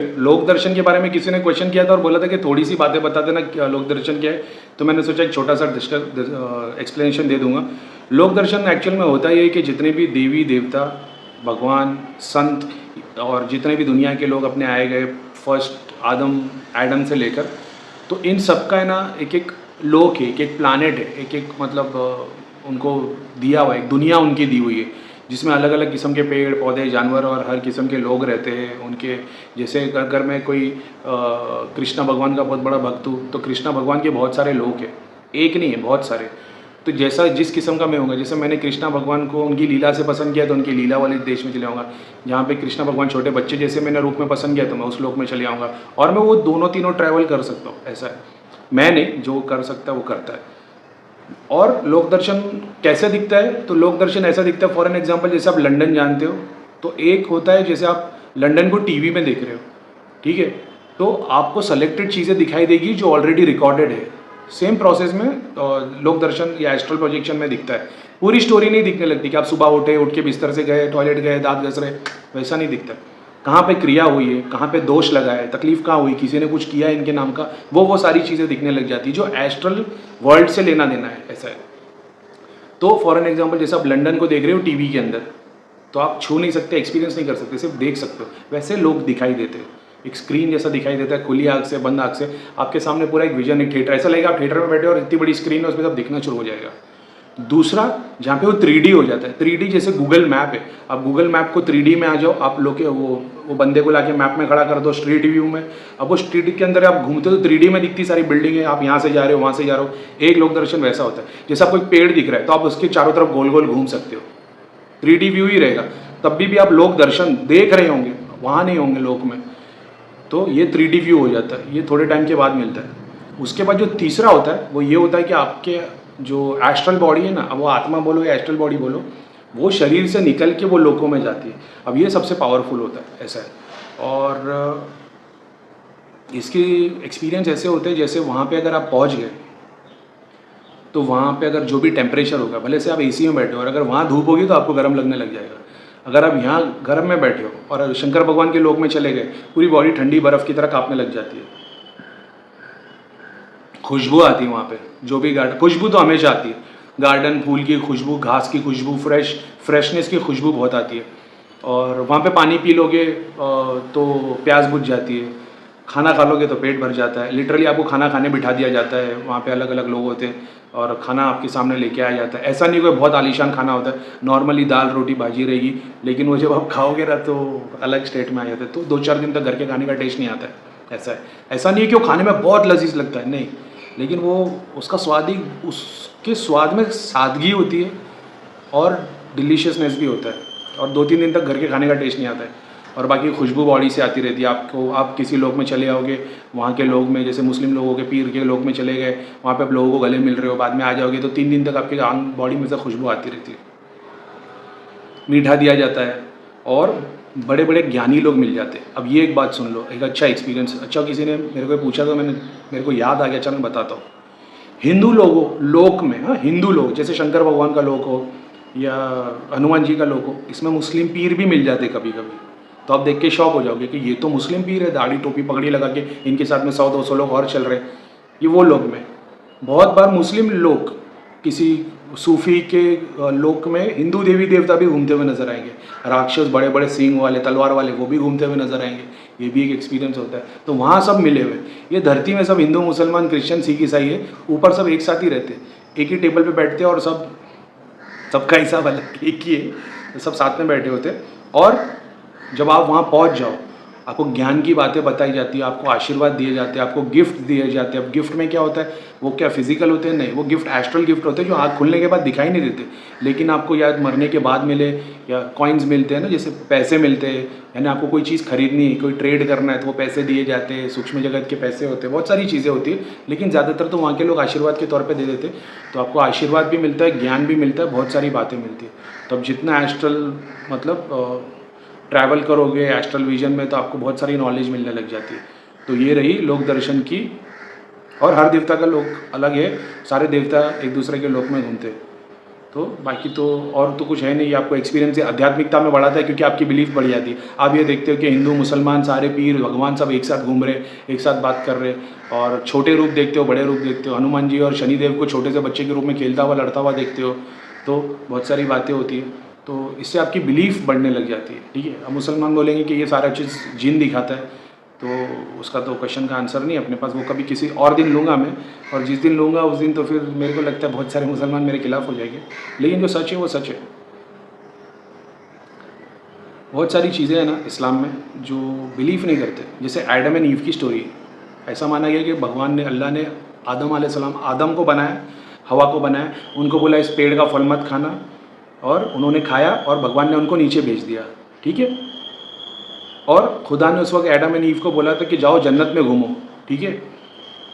लोक दर्शन के बारे में किसी ने क्वेश्चन किया था और बोला था कि थोड़ी सी बातें बता देना क्या लोक दर्शन क्या है। तो मैंने सोचा एक छोटा सा एक्सप्लेनेशन दे दूंगा। लोक दर्शन एक्चुअल में होता ये है कि जितने भी देवी देवता, भगवान, संत और जितने भी दुनिया के लोग अपने आए गए, फर्स्ट एडम से लेकर, तो इन सब का है ना एक एक लोक है, एक एक प्लानट है, एक एक मतलब उनको दिया हुआ है, एक दुनिया उनकी दी हुई है जिसमें अलग अलग किस्म के पेड़ पौधे, जानवर और हर किस्म के लोग रहते हैं उनके। जैसे अगर मैं कोई कृष्णा भगवान का बहुत बड़ा भक्त हूँ तो कृष्णा भगवान के बहुत सारे लोग हैं, एक नहीं है, बहुत सारे। तो जैसा जिस किस्म का मैं होऊंगा, जैसे मैंने कृष्णा भगवान को उनकी लीला से पसंद किया तो उनकी लीला वाले देश में चले जाऊँगा। जहाँ पे कृष्णा भगवान छोटे बच्चे जैसे मैंने रूप में पसंद किया तो मैं उस लोक में चले जाऊँगा और मैं वो दोनों तीनों ट्रैवल कर सकता हूँ। ऐसा है, मैं नहीं, जो कर सकता है वो करता है। और लोक दर्शन कैसे दिखता है? तो लोक दर्शन ऐसा दिखता है, फॉर एन एग्जांपल जैसे आप लंदन जानते हो, तो एक होता है जैसे आप लंदन को टीवी में देख रहे हो, ठीक है, तो आपको सेलेक्टेड चीज़ें दिखाई देगी जो ऑलरेडी रिकॉर्डेड है। सेम प्रोसेस में लोक दर्शन या एस्ट्रल प्रोजेक्शन में दिखता है। पूरी स्टोरी नहीं दिखने लगती कि आप सुबह उठ के बिस्तर से गए, टॉयलेट गए, दांत घस रहे, वैसा नहीं दिखता। कहाँ पे क्रिया हुई है, कहाँ पे दोष लगा है, तकलीफ कहाँ हुई, किसी ने कुछ किया है इनके नाम का, वो सारी चीज़ें दिखने लग जाती है जो एस्ट्रल वर्ल्ड से लेना देना है। ऐसा है। तो फॉर एन एग्जाम्पल जैसे आप लंदन को देख रहे हो टीवी के अंदर, तो आप छू नहीं सकते, एक्सपीरियंस नहीं कर सकते, सिर्फ देख सकते हो। वैसे लोग दिखाई देते हैं, एक स्क्रीन जैसा दिखाई देता है, खुली आँख से बंद आँख से आपके सामने पूरा एक विजन, एक थिएटर, ऐसा लगेगा आप थिएटर में बैठे और इतनी बड़ी स्क्रीन है उसमें सब दिखना शुरू हो जाएगा। दूसरा, जहाँ पे वो 3D हो जाता है, 3D जैसे गूगल मैप है, आप गूगल मैप को 3D में आ जाओ, आप लोग के वो बंदे को लाके मैप में खड़ा कर दो स्ट्रीट व्यू में, अब वो स्ट्रीट के अंदर आप घूमते हो तो 3D में दिखती सारी बिल्डिंग है, आप यहाँ से जा रहे हो, वहाँ से जा रहे हो। एक लोक दर्शन वैसा होता है, जैसे आपको एक पेड़ दिख रहा है तो आप उसके चारों तरफ गोल गोल घूम सकते हो, 3D व्यू ही रहेगा, तब भी आप लोक दर्शन देख रहे होंगे, वहाँ नहीं होंगे लोक में। तो ये 3D व्यू हो जाता है, ये थोड़े टाइम के बाद मिलता है। उसके बाद जो तीसरा होता है वो ये होता है कि आपके जो एस्ट्रल बॉडी है ना, अब वो आत्मा बोलो या एस्ट्रल बॉडी बोलो, वो शरीर से निकल के वो लोकों में जाती है। अब ये सबसे पावरफुल होता है, ऐसा है। और इसके एक्सपीरियंस ऐसे होते हैं जैसे वहाँ पे अगर आप पहुँच गए तो वहाँ पे अगर जो भी टेम्परेचर होगा, भले से आप एसी में बैठे हो और अगर वहाँ धूप होगी तो आपको गर्म लगने लग जाएगा। अगर आप यहाँ गर्म में बैठे हो और शंकर भगवान के लोक में चले गए, पूरी बॉडी ठंडी बर्फ़ की तरह कांपने लग जाती है। खुशबू आती है वहाँ पे, जो भी गार्डन, खुशबू तो हमेशा आती है, गार्डन फूल की खुशबू, घास की खुशबू, फ्रेशनेस की खुशबू बहुत आती है। और वहाँ पे पानी पी लोगे तो प्यास बुझ जाती है, खाना खा लोगे तो पेट भर जाता है। लिटरली आपको खाना खाने बिठा दिया जाता है, वहाँ पे अलग अलग लोग होते हैं और खाना आपके सामने लेके आया जाता है। ऐसा नहीं कोई बहुत आलीशान खाना होता है, नॉर्मली दाल रोटी भाजी रहेगी, लेकिन वो जब आप खाओगे ना तो अलग स्टेट में आ जाता है। तो 2-4 दिन तक घर के खाने का टेस्ट नहीं आता है। ऐसा है, ऐसा नहीं है कि वो खाने में बहुत लजीज लगता है, नहीं, लेकिन वो उसका स्वाद ही, उसके स्वाद में सादगी होती है और डिलीशियसनेस भी होता है, और 2-3 दिन तक घर के खाने का टेस्ट नहीं आता है। और बाकी खुशबू बॉडी से आती रहती है आपको। आप किसी लोग में चले आओगे, वहाँ के लोग में, जैसे मुस्लिम लोगों के पीर के लोग में चले गए, वहाँ पे आप लोगों को गले मिल रहे हो, बाद में आ जाओगे तो 3 दिन तक आपके बॉडी में से खुशबू आती रहती है। मीठा दिया जाता है और बड़े बड़े ज्ञानी लोग मिल जाते हैं। अब ये एक बात सुन लो, एक अच्छा एक्सपीरियंस, अच्छा किसी ने मेरे को पूछा तो मेरे को याद आ गया, अच्छा मैं बताता हूँ। हिंदू लोक में, हाँ, हिंदू लोग जैसे शंकर भगवान का लोक हो या हनुमान जी का लोक हो, इसमें मुस्लिम पीर भी मिल जाते कभी कभी। तो आप देख के शॉक हो जाओगे कि ये तो मुस्लिम पीर है, दाढ़ी टोपी पगड़ी लगा के, इनके साथ में 100-200 लोग और चल रहे हैं। ये वो लोग में बहुत बार मुस्लिम लोग किसी सूफी के लोक में हिंदू देवी देवता भी घूमते हुए नजर आएंगे, राक्षस बड़े बड़े सींग वाले, तलवार वाले, वो भी घूमते हुए नजर आएंगे। ये भी एक एक्सपीरियंस होता है। तो वहाँ सब मिले हुए, ये धरती में सब हिंदू मुसलमान क्रिश्चियन सिख ईसाई है, ऊपर सब एक साथ ही रहते हैं, एक ही टेबल पे बैठते हैं और सबका हिसाब अलग एक ही है, सब साथ में बैठे होते हैं। और जब आप वहाँ पहुँच जाओ, आपको ज्ञान की बातें बताई जाती है, आपको आशीर्वाद दिए जाते हैं, आपको गिफ्ट दिए जाते हैं। अब गिफ्ट में क्या होता है, वो क्या फिजिकल होते हैं? नहीं, वो गिफ्ट एस्ट्रल गिफ्ट होते हैं जो आँख खुलने के बाद दिखाई नहीं देते, लेकिन आपको याद मरने के बाद मिले, या कॉइन्स मिलते हैं ना, जैसे पैसे मिलते हैं, यानी आपको कोई चीज़ खरीदनी है, कोई ट्रेड करना है तो वो पैसे दिए जाते हैं, सूक्ष्म जगत के पैसे होते हैं, बहुत सारी चीज़ें होती है, लेकिन ज़्यादातर तो वहाँ के लोग आशीर्वाद के तौर पर दे देते हैं। तो आपको आशीर्वाद भी मिलता है, ज्ञान भी मिलता है, बहुत सारी बातें मिलती है। तो अब जितना एस्ट्रल मतलब ट्रैवल करोगे एस्ट्रल विजन में, तो आपको बहुत सारी नॉलेज मिलने लग जाती है। तो ये रही लोक दर्शन की। और हर देवता का लोक अलग है, सारे देवता एक दूसरे के लोक में घूमते हैं। तो बाकी तो और तो कुछ है नहीं, आपको एक्सपीरियंस है, आध्यात्मिकता में बढ़ाता है क्योंकि आपकी बिलीफ बढ़ जाती है। आप ये देखते हो कि हिंदू मुसलमान सारे पीर भगवान सब एक साथ घूम रहे, एक साथ बात कर रहे, और छोटे रूप देखते हो, बड़े रूप देखते हो, हनुमान जी और शनिदेव को छोटे से बच्चे के रूप में खेलता हुआ लड़ता हुआ देखते हो, तो बहुत सारी बातें होती है। तो इससे आपकी बिलीफ बढ़ने लग जाती है, ठीक है। अब मुसलमान बोलेंगे कि ये सारा चीज़ जिन दिखाता है, तो उसका तो क्वेश्चन का आंसर नहीं है अपने पास, वो कभी किसी और दिन लूँगा मैं, और जिस दिन लूँगा उस दिन तो फिर मेरे को लगता है बहुत सारे मुसलमान मेरे खिलाफ हो जाएंगे, लेकिन जो सच है वो सच है। बहुत सारी चीज़ें हैं ना इस्लाम में जो बिलीव नहीं करते, जैसे एडम एंड ईव की स्टोरी। ऐसा माना गया कि भगवान ने, अल्लाह ने आदम अलैहिस्सलाम, आदम को बनाया, हवा को बनाया, उनको बोला इस पेड़ का फल मत खाना, और उन्होंने खाया और भगवान ने उनको नीचे भेज दिया, ठीक है। और खुदा ने उस वक्त एडम एंड ईव को बोला था कि जाओ जन्नत में घूमो, ठीक है।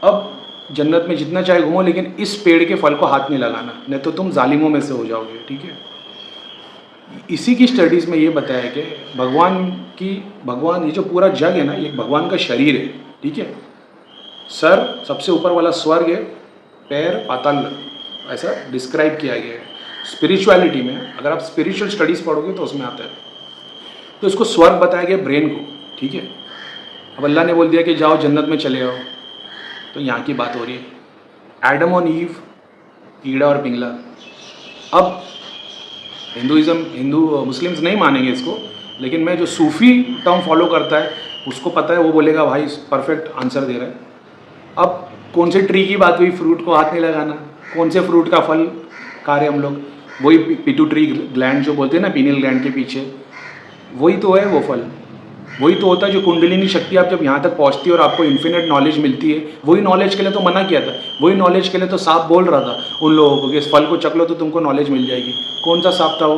अब जन्नत में जितना चाहे घूमो, लेकिन इस पेड़ के फल को हाथ नहीं लगाना, नहीं तो तुम जालिमों में से हो जाओगे, ठीक है। इसी की स्टडीज़ में ये बताया कि भगवान ये जो पूरा जग है ना, ये भगवान का शरीर है, ठीक है। सर सबसे ऊपर वाला स्वर्ग है, पैर पाताल, ऐसा डिस्क्राइब किया गया है स्पिरिचुअलिटी में। अगर आप स्पिरिचुअल स्टडीज़ पढ़ोगे तो उसमें आता है। तो इसको स्वर्ग बताया गया ब्रेन को, ठीक है। अब अल्लाह ने बोल दिया कि जाओ जन्नत में चले आओ, तो यहाँ की बात हो रही है एडम और ईव, कीड़ा और पिंगला। अब हिंदू मुस्लिम्स नहीं मानेंगे इसको, लेकिन मैं जो सूफ़ी टर्म फॉलो करता है उसको पता है, वो बोलेगा भाई परफेक्ट आंसर दे रहा है। अब कौन से ट्री की बात हुई, फ्रूट को हाथ नहीं लगाना, कौन से फ्रूट का फल खा रहे हम लोग, वही पिट्यूटरी ग्लैंड जो बोलते हैं ना, पीनियल ग्लैंड के पीछे, वही तो है वो फल, वही तो होता है जो कुंडलिनी शक्ति आप जब यहाँ तक पहुँचती है और आपको इन्फिनिट नॉलेज मिलती है। वही नॉलेज के लिए तो मना किया था, वही नॉलेज के लिए तो सांप बोल रहा था उन लोगों को कि इस फल को चख लो तो तुमको नॉलेज मिल जाएगी। कौन सा सांप था वो?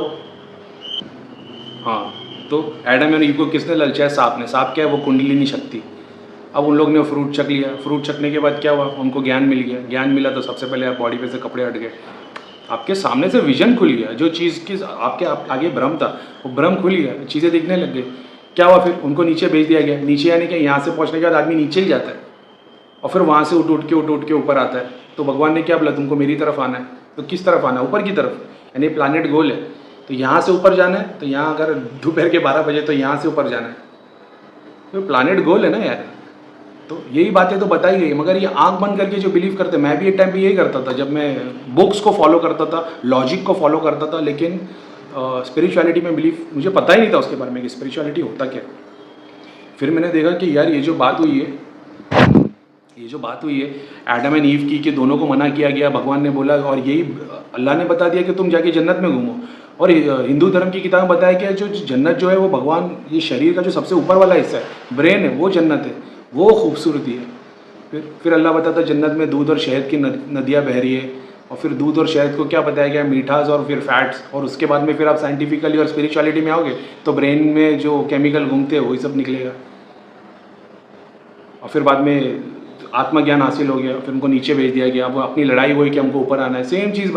हाँ, तो एडम और ईव को किसने ललचाया? सांप ने। सांप क्या है? वो कुंडलिनी शक्ति। अब उन लोग ने फ्रूट चख लिया, फ्रूट चखने के बाद क्या हुआ? उनको ज्ञान मिल गया। ज्ञान मिला तो सबसे पहले आप बॉडी पे से कपड़े हट गए, आपके सामने से विजन खुल गया। जो चीज़ की आपके आगे भ्रम था वो भ्रम खुल गया, चीज़ें दिखने लग गई। क्या हुआ फिर? उनको नीचे भेज दिया गया। नीचे यानी कि यहाँ से पहुँचने के बाद आदमी नीचे ही जाता है और फिर वहाँ से उठ उठ के ऊपर आता है। तो भगवान ने क्या बोला? तुमको मेरी तरफ आना है। तो किस तरफ आना है? ऊपर की तरफ, यानी प्लानिट गोल है, तो यहाँ से ऊपर जाना है। तो यहाँ अगर दोपहर के 12 बजे तो यहाँ से ऊपर जाना है, तो प्लानिट गोल है ना यार। तो यही बातें तो बताई गई, मगर ये आंख बंद करके जो बिलीव करते, मैं भी एक टाइम पे यही करता था जब मैं बुक्स को फॉलो करता था, लॉजिक को फॉलो करता था, लेकिन स्पिरिचुअलिटी में बिलीव मुझे पता ही नहीं था उसके बारे में कि स्पिरिचुअलिटी होता क्या। फिर मैंने देखा कि यार ये जो बात हुई है एडम एंड ईव की, कि दोनों को मना किया गया, भगवान ने बोला, और यही अल्लाह ने बता दिया कि तुम जाके जन्नत में घूमो। और हिंदू धर्म की किताब में बताया कि जो जन्नत जो है वो भगवान, ये शरीर का जो सबसे ऊपर वाला हिस्सा है, ब्रेन है, वो जन्नत है, वो खूबसूरती है। फिर अल्लाह बताता जन्नत में दूध और शहद की नदियाँ बह रही है, और फिर दूध और शहद को क्या बताया गया? मीठास और फिर फैट्स। और उसके बाद में फिर आप साइंटिफिकली और स्पिरिचुअलिटी में आओगे तो ब्रेन में जो केमिकल घूमते हैं वही सब निकलेगा। और फिर बाद में आत्मज्ञान हासिल हो गया, फिर उनको नीचे भेज दिया गया, वो अपनी लड़ाई हुई कि हमको ऊपर आना है। सेम चीज़